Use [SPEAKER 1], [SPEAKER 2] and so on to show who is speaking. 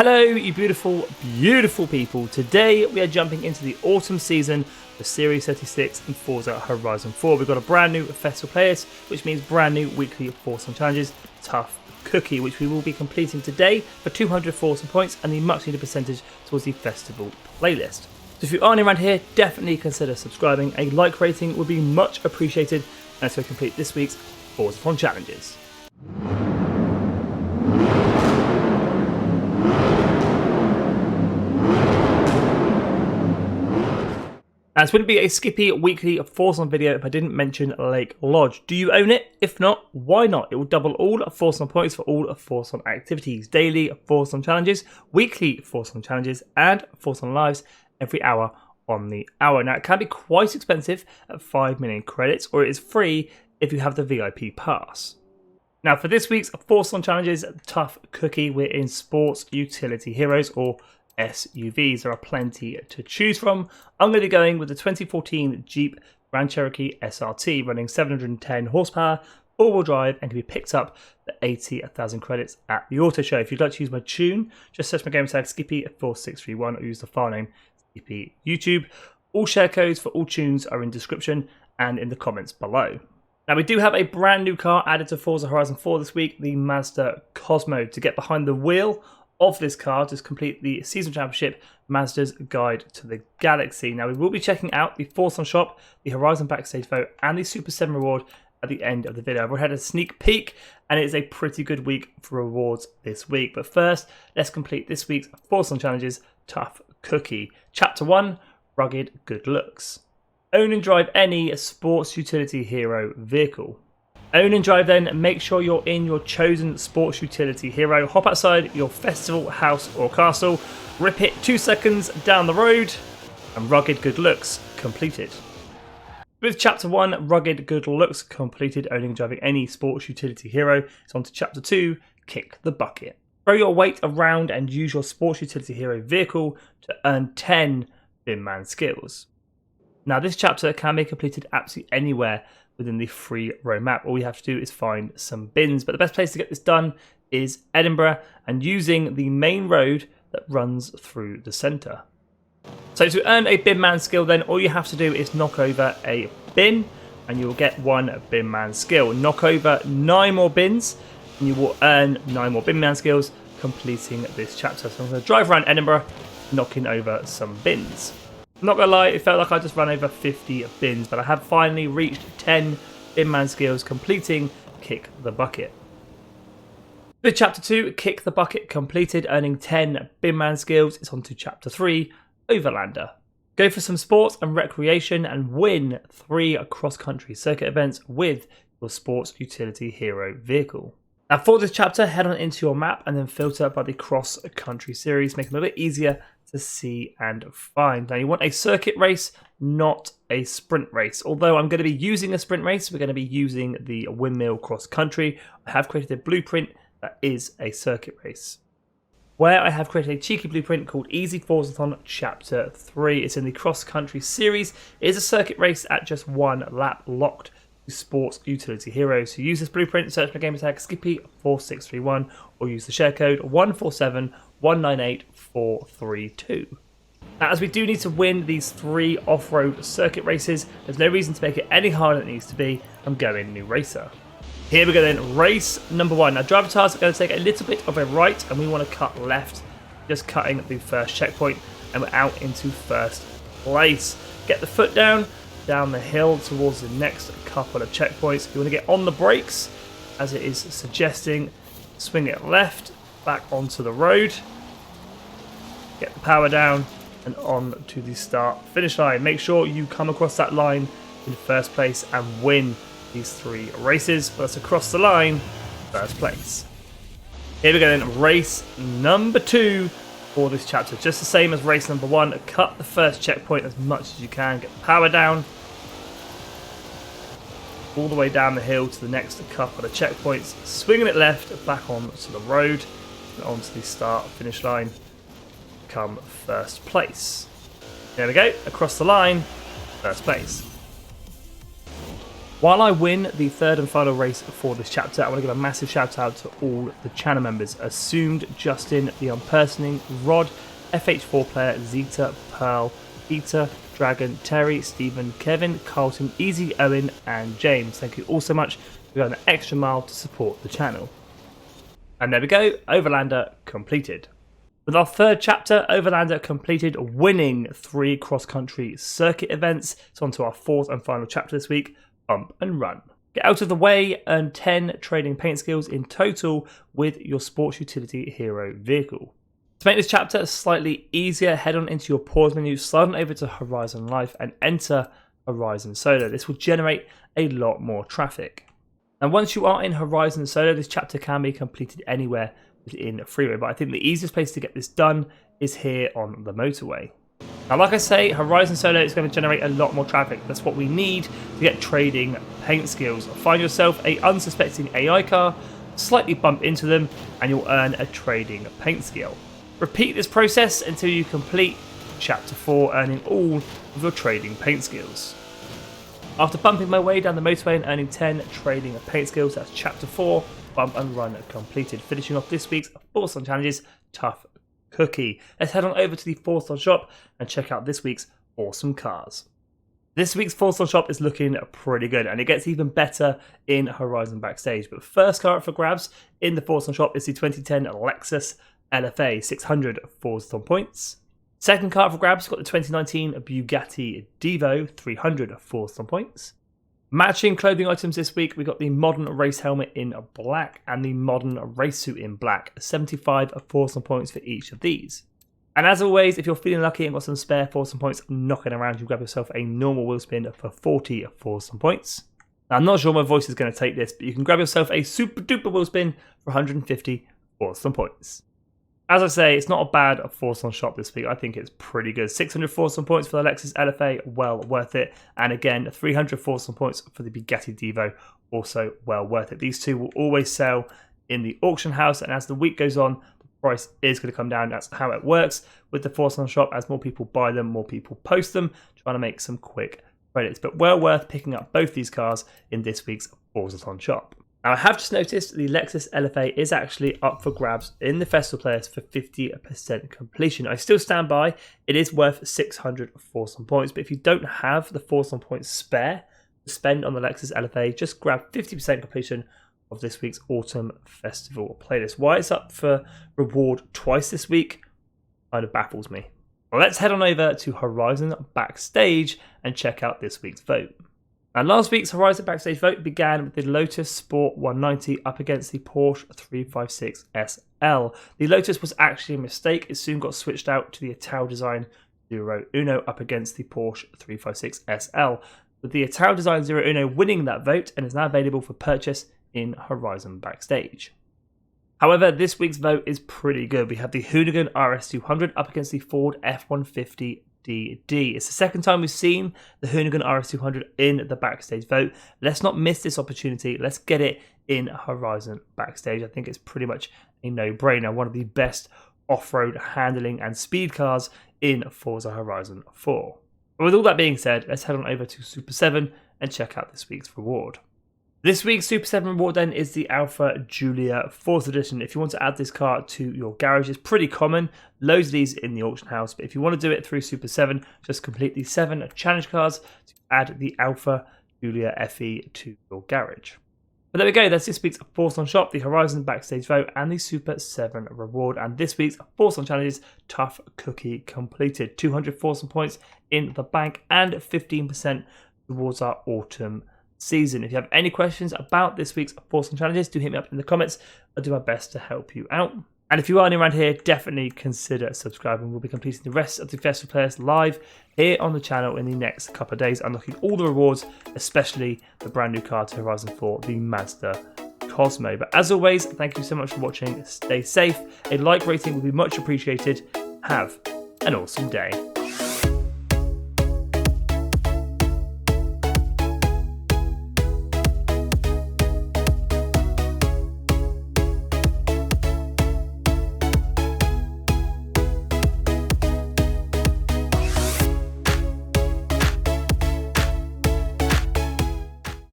[SPEAKER 1] Hello, you beautiful, beautiful people. Today we are jumping into the autumn season for Series 36 and Forza Horizon 4. We've got a brand new festival playlist, which means brand new weekly Forza challenges, Tough Cookie, which we will be completing today for 200 Forza points and the much needed percentage towards the festival playlist. So if you aren't around here, definitely consider subscribing. A like rating would be much appreciated as we complete this week's Forza challenges. Now, this wouldn't be a Skippy weekly Forza video if I didn't mention Lake Lodge. Do you own it? If not, why not? It will double all Forza points for all Forza activities, daily Forza challenges, weekly Forza challenges, and Forza lives every hour on the hour. Now, it can be quite expensive at 5 million credits, or it is free if you have the VIP pass. Now, for this week's Forza challenges, Tough Cookie, we're in Sports Utility Heroes, or SUVs. There are plenty to choose from. I'm going to be going with the 2014 Jeep Grand Cherokee SRT, running 710 horsepower, four-wheel drive, and can be picked up for 80,000 credits at the auto show. If you'd like to use my tune, just search my game tag Skippy4631 or use the file name Skippy YouTube. All share codes for all tunes are in description and in the comments below. Now, we do have a brand new car added to Forza Horizon 4 this week, the Mazda Cosmo. To get behind the wheel of this car to complete the season championship, Mazda's Guide to the Galaxy. Now, we will be checking out the Forza shop, the Horizon backstage vote, and the Super 7 reward at the end of the video. I've already had a sneak peek, and it is a pretty good week for rewards this week. But first, let's complete this week's Forza challenges, Tough Cookie. Chapter 1, Rugged Good Looks. Own and drive any sports utility hero vehicle. Own and drive then, make sure you're in your chosen sports utility hero. Hop outside your festival, house or castle, rip it 2 seconds down the road, and Rugged Good Looks completed. With Chapter 1, Rugged Good Looks completed, owning and driving any sports utility hero, it's on to Chapter 2, Kick the Bucket. Throw your weight around and use your sports utility hero vehicle to earn 10 binman skills. Now, this chapter can be completed absolutely anywhere within the free roam map. All you have to do is find some bins, but the best place to get this done is Edinburgh and using the main road that runs through the centre. So to earn a binman skill then, all you have to do is knock over a bin and you will get 1 binman skill. Knock over 9 more bins and you will earn 9 more binman skills, completing this chapter. So I'm going to drive around Edinburgh knocking over some bins. I'm not gonna lie, it felt like I just ran over 50 bins, but I have finally reached 10 binman skills, completing Kick the Bucket. With Chapter 2, Kick the Bucket completed, earning 10 binman skills, it's on to Chapter 3, Overlander. Go for some sports and recreation and win 3 cross-country circuit events with your sports utility hero vehicle. Now, for this chapter, head on into your map and then filter by the cross-country series, making it a little bit easier to see and find. Now, you want a circuit race, not a sprint race. Although I'm going to be using a sprint race, we're going to be using the Windmill cross-country. I have created a blueprint that is a circuit race, where I have created a cheeky blueprint called Easy FORZAthon Chapter 3. It's in the cross-country series. It is a circuit race at just 1 lap, locked to sports utility heroes. So use this blueprint, search my game tag Skippy4631 or use the share code 147198432. Now, as we do need to win these 3 off-road circuit races, there's no reason to make it any harder than it needs to be. I'm going new racer. Here we go then, race number 1. Now, driver tires are going to take a little bit of a right and we want to cut left, just cutting the first checkpoint, and we're out into first place. Get the foot down the hill towards the next couple of checkpoints. You want to get on the brakes as it is suggesting. Swing it left, back onto the road. Get the power down and on to the start finish line. Make sure you come across that line in first place and win these 3 races. First across the line, first place. Here we go then, race number 2 for this chapter. Just the same as race number 1. Cut the first checkpoint as much as you can. Get the power down. All the way down the hill to the next couple of checkpoints, swinging it left, back onto the road, and onto the start finish line, come first place. There we go, across the line, first place. While I win the third and final race for this chapter, I want to give a massive shout out to all the channel members: Assumed, Justin, The Unpersoning, Rod, FH4 Player, Zeta, Pearl, Peter, Dragon, Terry, Stephen, Kevin, Carlton, Easy, Owen and James. Thank you all so much for going an extra mile to support the channel. And there we go, Overlander completed. With our third chapter, Overlander completed, winning 3 cross-country circuit events. So on to our fourth and final chapter this week, Bump and Run. Get out of the way, earn 10 trading paint skills in total with your sports utility hero vehicle. To make this chapter slightly easier, head on into your pause menu, slide on over to Horizon Life and enter Horizon Solo. This will generate a lot more traffic. And once you are in Horizon Solo, this chapter can be completed anywhere within a freeway, but I think the easiest place to get this done is here on the motorway. Now, like I say, Horizon Solo is going to generate a lot more traffic. That's what we need to get trading paint skills. Find yourself a unsuspecting AI car, slightly bump into them, and you'll earn a trading paint skill. Repeat this process until you complete Chapter 4, earning all of your trading paint skills. After bumping my way down the motorway and earning 10 trading paint skills, that's Chapter 4, Bump and Run completed. Finishing off this week's FORZA Challenges, Tough Cookie. Let's head on over to the FORZA shop and check out this week's awesome cars. This week's FORZA shop is looking pretty good, and it gets even better in Horizon Backstage. But first car up for grabs in the FORZA shop is the 2010 Lexus LFA, 600 FORZA points. Second car up for grabs got the 2019 Bugatti Divo, 300 FORZA points. Matching clothing items this week, we got the modern race helmet in black and the modern race suit in black, 75 FORZA points for each of these. And as always, if you're feeling lucky and got some spare FORZA points knocking around, you grab yourself a normal wheel spin for 40 FORZA points. Now, I'm not sure my voice is going to take this, but you can grab yourself a super duper wheel spin for 150 FORZA points. As I say, it's not a bad FORZA shop this week. I think it's pretty good. 600 FORZA points for the Lexus LFA, well worth it. And again, 300 FORZA points for the Bugatti Divo, also well worth it. These two will always sell in the auction house, and as the week goes on, the price is going to come down. That's how it works with the FORZA shop. As more people buy them, more people post them, trying to make some quick credits. But well worth picking up both these cars in this week's FORZA shop. Now, I have just noticed the Lexus LFA is actually up for grabs in the festival players for 50% completion. I still stand by, it is worth 600 FORZA points, but if you don't have the FORZA points spare to spend on the Lexus LFA, just grab 50% completion of this week's Autumn Festival playlist. Why it's up for reward twice this week kind of baffles me. Well, let's head on over to Horizon Backstage and check out this week's vote. And last week's Horizon Backstage vote began with the Lotus Sport 190 up against the Porsche 356 SL. The Lotus was actually a mistake. It soon got switched out to the Ital Design 01 up against the Porsche 356 SL, with the Ital Design 01 winning that vote and is now available for purchase in Horizon Backstage. However, this week's vote is pretty good. We have the Hoonigan RS200 up against the Ford F-150 DD. It's the second time we've seen the Hoonigan RS200 in the Backstage vote. Let's not miss this opportunity. Let's get it in Horizon Backstage. I think it's pretty much a no-brainer. One of the best off-road handling and speed cars in Forza Horizon 4. But with all that being said, let's head on over to Super 7 and check out this week's reward. This week's Super 7 reward then is the Alfa Giulia 4th edition. If you want to add this car to your garage, it's pretty common. Loads of these in the auction house. But if you want to do it through Super 7, just complete the 7 challenge cars to add the Alfa Giulia FE to your garage. But there we go, that's this week's FORZA shop, the Horizon Backstage vote, and the Super 7 reward. And this week's FORZA challenges, Tough Cookie completed. 200 FORZA points in the bank and 15% towards our autumn season. If you have any questions about this week's FORZA challenges, do hit me up in the comments. I'll do my best to help you out. And if you are new around here, definitely consider subscribing. We'll be completing the rest of the festival players live here on the channel in the next couple of days, unlocking all the rewards, especially the brand new car to Horizon 4, the Mazda Cosmo. But as always, thank you so much for watching. Stay safe. A like rating would be much appreciated. Have an awesome day.